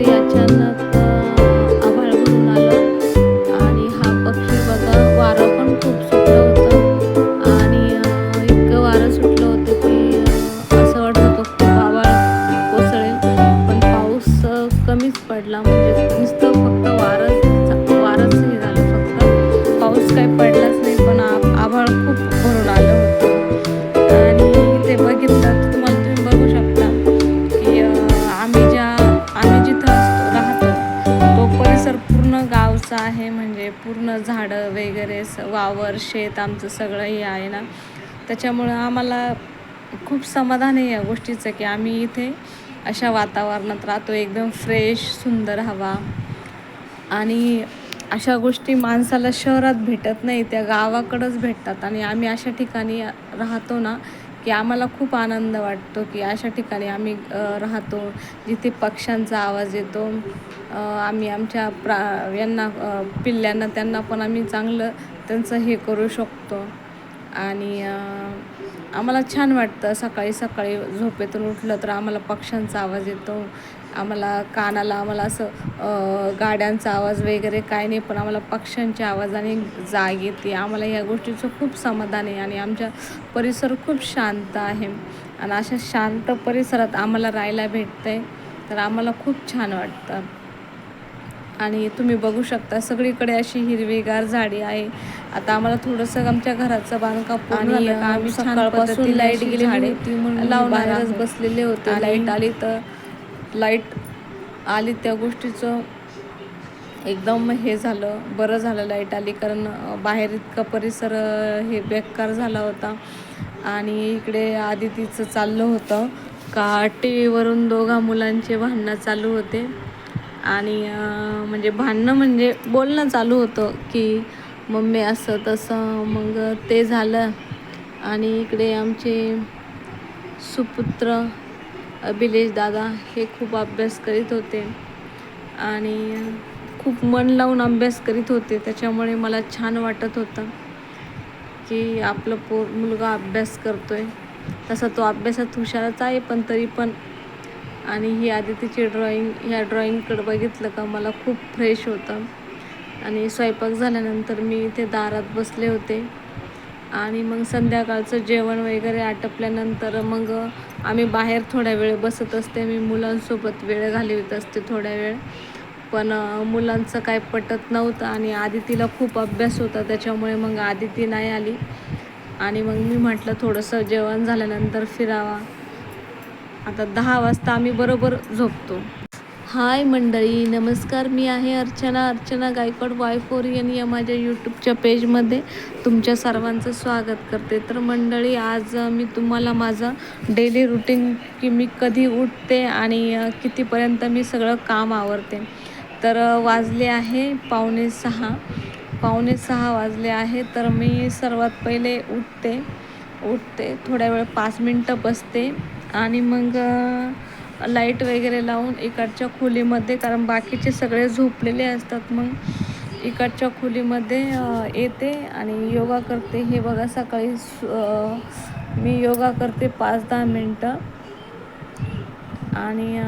दुपारी अचानक आभाळ भरून आलं आणि हा पक्षी बघा, वारं पण खूप सुटलं होतं आणि इतकं वारं सुटलं होतं की असं वाटत होतं खूप आभाळ कोसळेल, पण पाऊस कमीच पडला. म्हणजे नुसतं फक्त वारंच हे झालं, फक्त पाऊस काही पडलाच नाही, पण आभाळ खूप भरून आलं होतं. आणि ते बघितलं तर तुम्ही बघू शकता की आम्ही जिथं राहतो तो परिसर पूर्ण गावचा आहे. म्हणजे पूर्ण झाडं वगैरे वावर शेत आमचं सगळं हे आहे ना, त्याच्यामुळं आम्हाला खूप समाधान आहे या गोष्टीचं की आम्ही इथे अशा वातावरणात राहतो. एकदम फ्रेश सुंदर हवा, आणि अशा गोष्टी माणसाला शहरात भेटत नाही, त्या गावाकडंच भेटतात. आणि आम्ही अशा ठिकाणी राहतो ना की आम्हाला खूप आनंद वाटतो की अशा ठिकाणी आम्ही राहतो जिथे पक्ष्यांचा आवाज येतो. आम्ही आमच्या यांना पिल्ल्यांना त्यांना पण आम्ही चांगलं त्यांचं हे करू शकतो. आणि आम्हाला छान वाटतं. सकाळी सकाळी झोपेतून उठलं तर आम्हाला पक्ष्यांचा आवाज येतो. आम्हाला असं गाड्यांचा आवाज वगैरे काय नाही, पण आम्हाला पक्ष्यांच्या आवाजाने जाग येते. आम्हाला या गोष्टीचं खूप समाधान आहे आणि आमच्या परिसर खूप शांत आहे. आणि अशा शांत परिसरात आम्हाला राहायला भेटतंय तर आम्हाला खूप छान वाटतं. आणि तुम्ही बघू शकता सगळीकडे अशी हिरवीगार झाडी आहे. आता आम्हाला थोडंसं आमच्या घराचं बांधकाम पूर्ण झालं का आम्ही सकाळपासून लाईट गेलेली होती म्हणून बाहेरच बसलेले होते. लाईट आली त्या गोष्टीचं एकदम हे झालं, बरं झालं लाईट आली, कारण बाहेर इतका परिसर हे बेकार झाला होता. आणि इकडे आदितीचं चाललं होतं का टी व्हीवरून दोघा मुलांचे भांडणं चालू होते. आणि म्हणजे भांडणं म्हणजे बोलणं चालू होतं की मम्मी असं तसं, मग ते झालं. आणि इकडे आमचे सुपुत्र अभिलेश दादा हे खूप अभ्यास करीत होते आणि खूप मन लावून अभ्यास करीत होते. त्याच्यामुळे मला छान वाटत होतं की आपलं मुलगा अभ्यास करतोय. तसा तो अभ्यासात हुशारच आहे, पण तरी पण. आणि ही आदितीची ह्या ड्रॉइंगकडे बघितलं का मला खूप फ्रेश होतं. आणि स्वयंपाक झाल्यानंतर मी इथे दारात बसले होते आणि मग संध्याकाळचं जेवण वगैरे आटपल्यानंतर मग आम्ही बाहेर थोड्या वेळ बसत असते. मी मुलांसोबत वेळ घालवत असते थोड्या वेळ, पण मुलांचं काय पटत नव्हतं आणि आदितीला खूप अभ्यास होता, त्याच्यामुळे मग आदिती नाही आली. आणि मग मी म्हटलं थोडंसं जेवण झाल्यानंतर फिरावा. आता 10 वाजता आम्ही बरोबर झोपतो. हाय मंडळी, नमस्कार. मी आहे अर्चना गायकवाड Y4N या माझ्या यूट्यूबच्या पेजमध्ये तुमच्या सर्वांचं स्वागत करते. तर मंडळी, आज मी तुम्हाला माझं डेली रुटीन की मी कधी उठते आणि कितीपर्यंत मी सगळं काम आवरते. तर वाजले आहे 5:45 वाजले आहे. तर मी सर्वात पहिले उठते थोड्या वेळ 5 मिनटं बसते आणि मग लाईट वगैरे लावून इकडच्या खोलीमध्ये, कारण बाकीचे सगळे झोपलेले असतात, मग इकडच्या खोलीमध्ये येते आणि योगा करते. हे बघा, सकाळी मी योगा करते 5-10 मिनटं आणि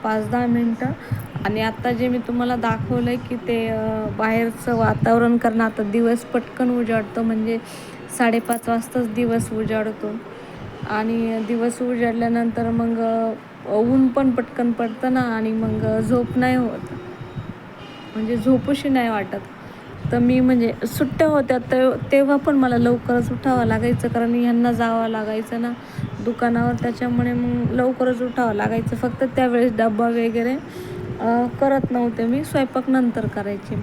5-10 मिनटं. आणि आत्ता जे मी तुम्हाला दाखवलं आहे की ते बाहेरचं वातावरण, कारण आता दिवस पटकन उजाडतो, म्हणजे 5:30 वाजताच दिवस उजाडतो. आणि दिवस उजाडल्यानंतर मग ऊन पण पटकन पडतं ना, आणि मग झोप नाही होत, म्हणजे झोपूशी नाही वाटत. तर मी म्हणजे सुट्ट्या होत्या तेव्हा पण मला लवकरच उठावं लागायचं, कारण ह्यांना जावं लागायचं ना दुकानावर, त्याच्यामुळे मग लवकरच उठावं लागायचं. फक्त त्यावेळेस डब्बा वगैरे करत नव्हते मी, स्वयंपाक नंतर करायचे.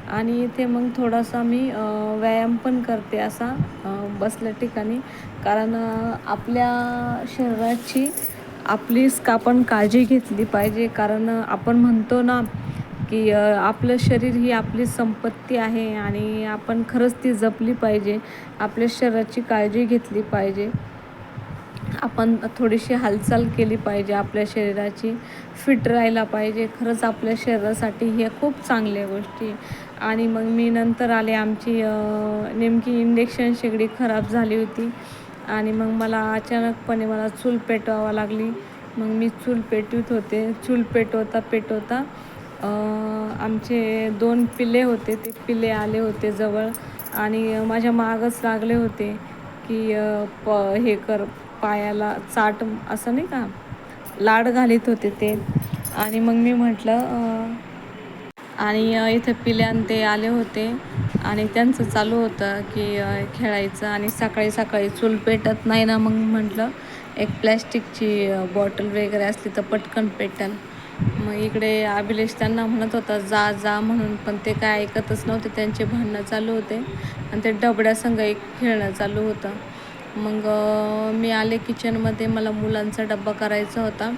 आणि इथे मग थोडासा मी व्यायाम पण करते असा बसल्या ठिकाणी, कारण आपल्या शरीराची आपण काळजी घेतली पाहिजे. कारण आपण म्हणतो ना की आपलं शरीर ही आपली संपत्ती आहे आणि आपण खरंच ती जपली पाहिजे. आपल्या शरीराची काळजी घेतली पाहिजे. आपण थोडीशी हालचाल केली पाहिजे, आपल्या शरीराची फिट राहायला पाहिजे. खरंच आपल्या शरीरासाठी हे खूप चांगल्या गोष्टी. आणि मग मी नंतर आले, आमची नेमकी इंडक्शन शेगडी खराब झाली होती आणि मग मला अचानकपणे चूल पेटवावं लागली. मग मी चूल पेटवत होते. चूल पेटवता आमचे 2 पिल्ले होते. ते पिल्ले आले होते जवळ आणि माझ्या मागच लागले होते की हे कर, पायाला चाट, असं नाही का, लाड घालीत होते ते. आणि मग मी म्हटलं आणि इथं पिल्ले ते आले होते आणि त्यांचं चालू होतं की खेळायचं. आणि सकाळी सकाळी चूल पेटत नाही ना, मग म्हटलं एक प्लॅस्टिकची बॉटल वगैरे असली तर पटकन पेटेल. मग इकडे अभिलेश त्यांना म्हणत होता जा जा म्हणून, पण ते काय ऐकतच नव्हते. त्यांचे भांडणं चालू होते आणि ते डबड्यासंग एक खेळणं चालू होतं. मग मी आले किचनमध्ये. मला मुलांचा डब्बा करायचा होता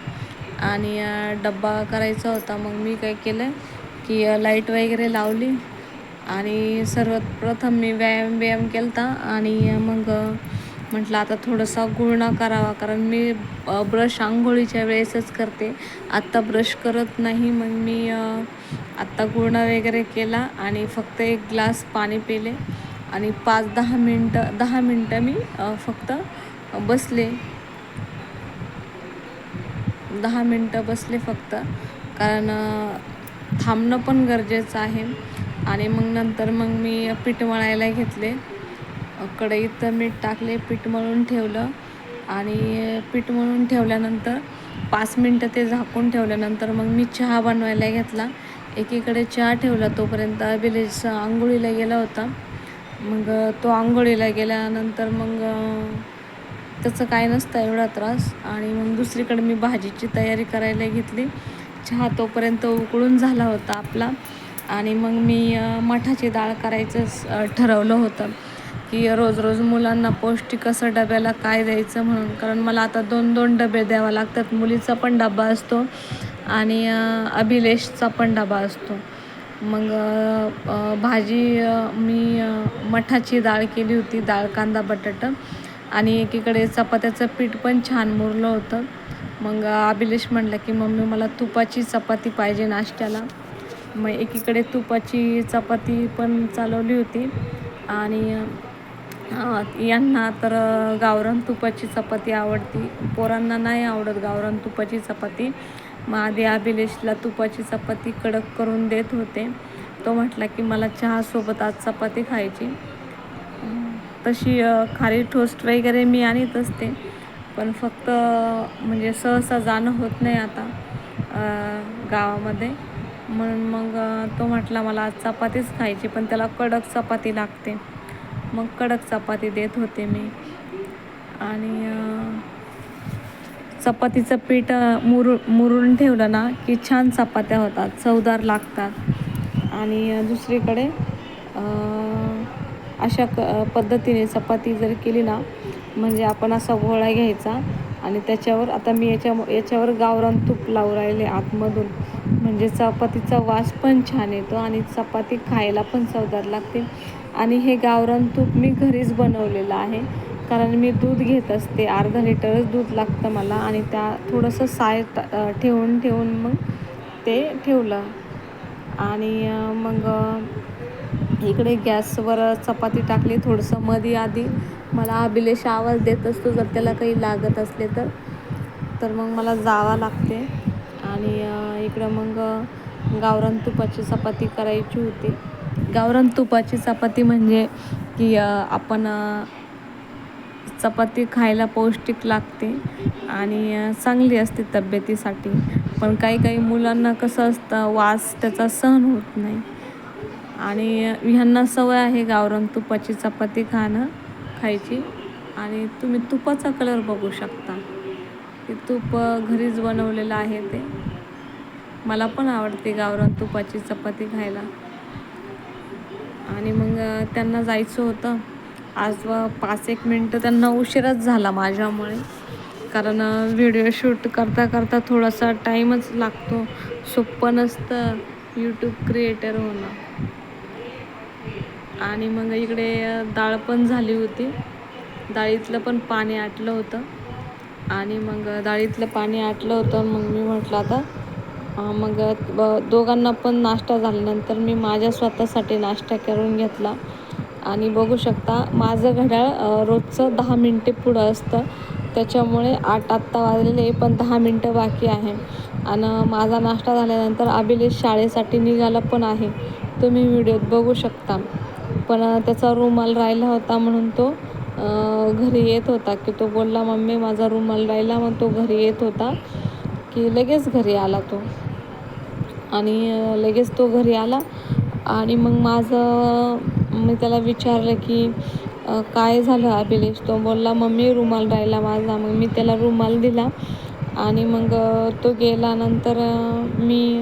आणि डब्बा करायचा होता. मग मी काय केलं की लाईट वगैरे लावली आणि सर्वात प्रथम मी व्यायाम केला होता. आणि मग म्हटलं आता थोडासा गुळणा करावा, कारण मी ब्रश आंघोळीच्या वेळेसच करते, आत्ता ब्रश करत नाही. मग मी आत्ता गुळणा वगैरे केला आणि फक्त 1 ग्लास पाणी पिले आणि 10 मिनटं मी फक्त बसले. 10 मिनटं बसले फक्त, कारण थांबणं पण गरजेचं आहे. आणि मग नंतर मग मी पीठ मळायला घेतले. कढईत मीठ टाकले, पीठ मळून ठेवलं आणि पीठ मळून ठेवल्यानंतर 5 मिनटं ते झाकून ठेवल्यानंतर मग मी चहा बनवायला घेतला. एकीकडे चहा ठेवला, तोपर्यंत अभिलेश आंघोळीला गेला होता. मग तो आंघोळीला गेल्यानंतर मग त्याचं काय नसतं एवढा त्रास. आणि मग दुसरीकडे मी भाजीची तयारी करायला घेतली. चहा तोपर्यंत उकळून झाला होता आपला. आणि मग मी मठाची डाळ करायचं ठरवलं होतं की रोज रोज मुलांना पौष्टिक असं डब्याला काय द्यायचं म्हणून, कारण मला आता 2-2 डबे द्यावा लागतात. मुलीचा पण डबा असतो आणि अभिलेशचा पण डबा असतो. मग भाजी मी मठाची डाळ केली होती, डाळ कांदा बटाटा. आणि एकीकडे चपात्याचं पीठ पण छान मुरलं होतं. मग अभिलेश म्हटलं की मम्मी मला तुपाची चपाती पाहिजे नाश्त्याला. मग एकीकडे तुपाची चपाती पण चालवली होती. आणि यांना तर गावरान तुपाची चपाती आवडती, पोरांना नाही आवडत गावरान तुपाची चपाती. मग आधी अभिलेशला तुपाची चपाती कडक करून देत होते. तो म्हटला की मला चहासोबत आज चपाती खायची. तशी खारी टोस्ट वगैरे मी आणत असते, पण फक्त म्हणजे सहसा जाणं होत नाही आता गावामध्ये. म्हणून मग तो म्हटला मला आज चपातीच खायची, पण त्याला कडक चपाती लागते. मग कडक चपाती देत होते मी. आणि चपातीचं पीठ मुरून ठेवलं ना की छान चपात्या होतात, चवदार लागतात. आणि दुसरीकडे अशा पद्धतीने चपाती जर केली ना, म्हणजे आपण असा गोळा घ्यायचा आणि त्याच्यावर, आता मी याच्यावर गावरान तूप लावून राहिले आतमधून, म्हणजे चपातीचा वास पण छान येतो आणि चपाती खायला पण चवदार लागते. आणि हे गावरान तूप मी घरीच बनवलेलं आहे, कारण मी दूध घेत असते, अर्धा लिटरच दूध लागतं मला. आणि त्या थोडंसं साय ठेवून मग ते ठेवलं. आणि मग इकडे गॅसवर चपाती टाकली. थोडंसं आधी मला अभिलेश आवाज देत असतो जर त्याला काही लागत असले तर मग मला जावं लागते. आणि इकडं मग गावरान तुपाची चपाती करायची होती. गावरान तुपाची चपाती म्हणजे की आपण चपाती खायला पौष्टिक लागते आणि चांगली असते तब्येतीसाठी. पण काही मुलांना कसं असतं, वास त्याचा सहन होत नाही आणि ह्यांना सवय आहे गावरान तुपाची चपाती खायची. आणि तुम्ही तुपाचा कलर बघू शकता, ते तूप घरीच बनवलेलं आहे. ते मला पण आवडते गावरान तुपाची चपाती खायला. आणि मग त्यांना जायचं होतं आज. 5-1 मिनटं त्यांना उशीरच झाला माझ्यामुळे, कारण व्हिडिओ शूट करता थोडासा टाईमच लागतो. सोपं नसतं यूट्यूब क्रिएटर होणं. आणि मग इकडे डाळ पण झाली होती, डाळीतलं पण पाणी आटलं होतं. आणि मग डाळीतलं पाणी आटलं होतं. मग मी म्हटलं आता मग दोघांना पण नाश्ता झाल्यानंतर मी माझ्या स्वतःसाठी नाश्ता करून घेतला. आणि बघू शकता माझं घड्याळ रोजचं 10 मिनटे पुढं असतं, त्याच्यामुळे 8 आत्ता वाजलेले पण 10 मिनटं बाकी आहे. आणि माझा नाश्ता झाल्यानंतर अभिलेश शाळेसाठी निघाला पण आहे, तुम्ही व्हिडिओत बघू शकता. पण त्याचा रुमाल राहिला होता म्हणून तो घरी येत होता, की तो बोलला मम्मी माझा रुमाल राहिला, मग तो घरी येत होता की लगेच घरी आला तो. आणि लगेच तो घरी आला आणि मग मी त्याला विचारलं की काय झालं अभिलेश? तो बोलला मम्मी रुमाल राहिला माझा. मग मी त्याला रुमाल दिला आणि मग तो गेल्यानंतर मी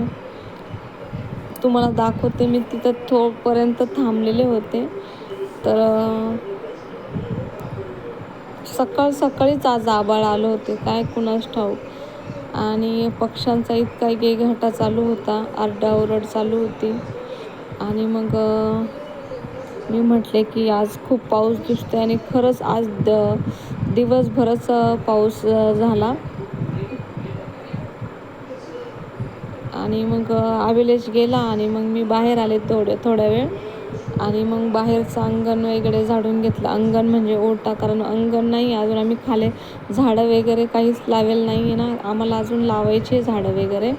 तुम्हाला दाखवते, मी तिथं थोपर्यंत थांबलेले होते. तर सकाळीच आज आभाळ आलं होते, काय कुणास ठाऊक. आणि पक्ष्यांचा इतका गेघाटा चालू होता, आरडाओरड चालू होती. आणि मग मी म्हटले की आज खूप पाऊस दिसतोय आणि खरंच आज दिवसभरच पाऊस झाला. आणि मग अभिलेश गेला आणि मग मी बाहेर आले थोड्या वेळ. आणि मग बाहेरचं अंगण वगैरे झाडून घेतलं. अंगण म्हणजे ओटा, कारण अंगण नाही अजून आम्ही खाली झाडं वगैरे काहीच लावेल नाही आहे ना, आम्हाला अजून लावायचे झाडं वगैरे.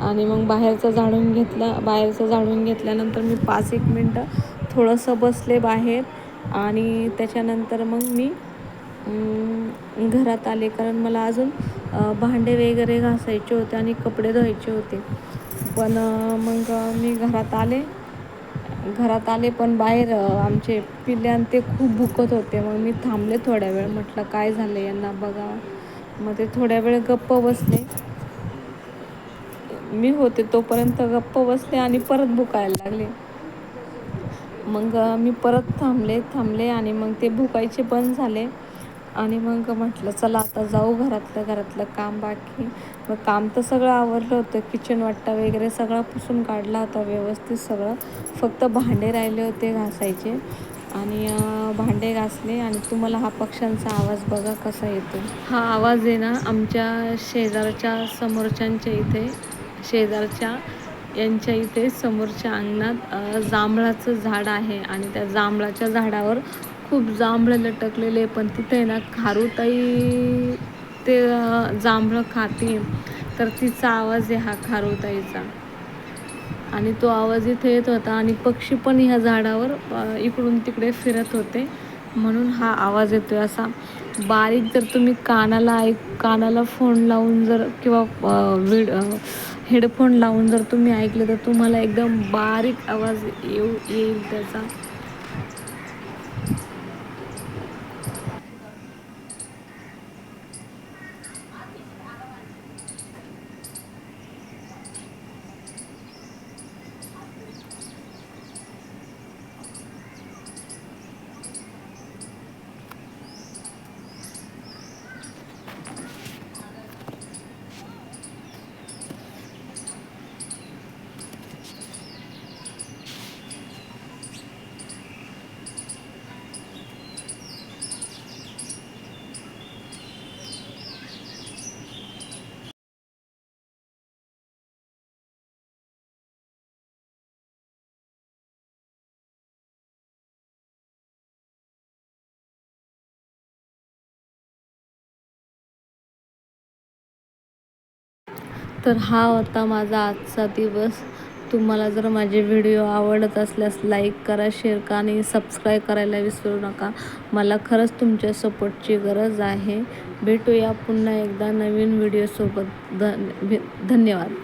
आणि मग बाहेरचं झाडून घेतल्यानंतर मी 5-1 मिनटं थोडंसं बसले बाहेर. आणि त्याच्यानंतर मग मी घरात आले, कारण मला अजून भांडे वगैरे घासायचे होते आणि कपडे धुवायचे होते. पण मग मी घरात आले पण बाहेर आमचे पिल्ले आणि ते खूप भुकत होते. मग मी थांबले थोड्या वेळ, म्हटलं काय झालं यांना बघा. मग ते थोड्या वेळ गप्प बसले, मी होते तोपर्यंत गप्प बसले आणि परत भुकायला लागले. मग मी परत थांबले आणि मग ते भुकायचे बंद झाले. आणि मग म्हटलं चला आता जाऊ घरातलं काम बाकी. मग काम तर सगळं आवरलं होतं, किचन वाटा वगैरे सगळा पुसून काढला होता व्यवस्थित सगळं. फक्त भांडे राहिले होते घासायचे. आणि भांडे घासले. आणि तुम्हाला हा पक्ष्यांचा आवाज बघा कसा येतो. हा आवाज आहे ना आमच्या यांच्या इथे समोरच्या अंगणात जांभळाचं झाड आहे. आणि त्या जांभळाच्या झाडावर खूप जांभळं लटकलेले, पण तिथे ना खारुताई ते जांभळं खाते, तर तिचा आवाज आहे हा खारुताईचा. आणि तो आवाज इथे येत होता आणि पक्षी पण ह्या झाडावर इकडून तिकडे फिरत होते, म्हणून हा आवाज येतोय असा बारीक. जर तुम्ही कानाला फोन लावून जर किंवा हेडफोन लावून जर तुम्ही ऐकलं तर तुम्हाला एकदम बारीक आवाज येईल त्याचा. तर हा होता माझा आजचा दिवस. तुम्हाला जर माझे व्हिडिओ आवडत असल्यास लाईक करा, शेअर करा आणि सबस्क्राईब करायला विसरू नका. मला खरंच तुमच्या सपोर्टची गरज आहे. भेटूया पुन्हा एकदा नवीन व्हिडिओसोबत. धन्यवाद.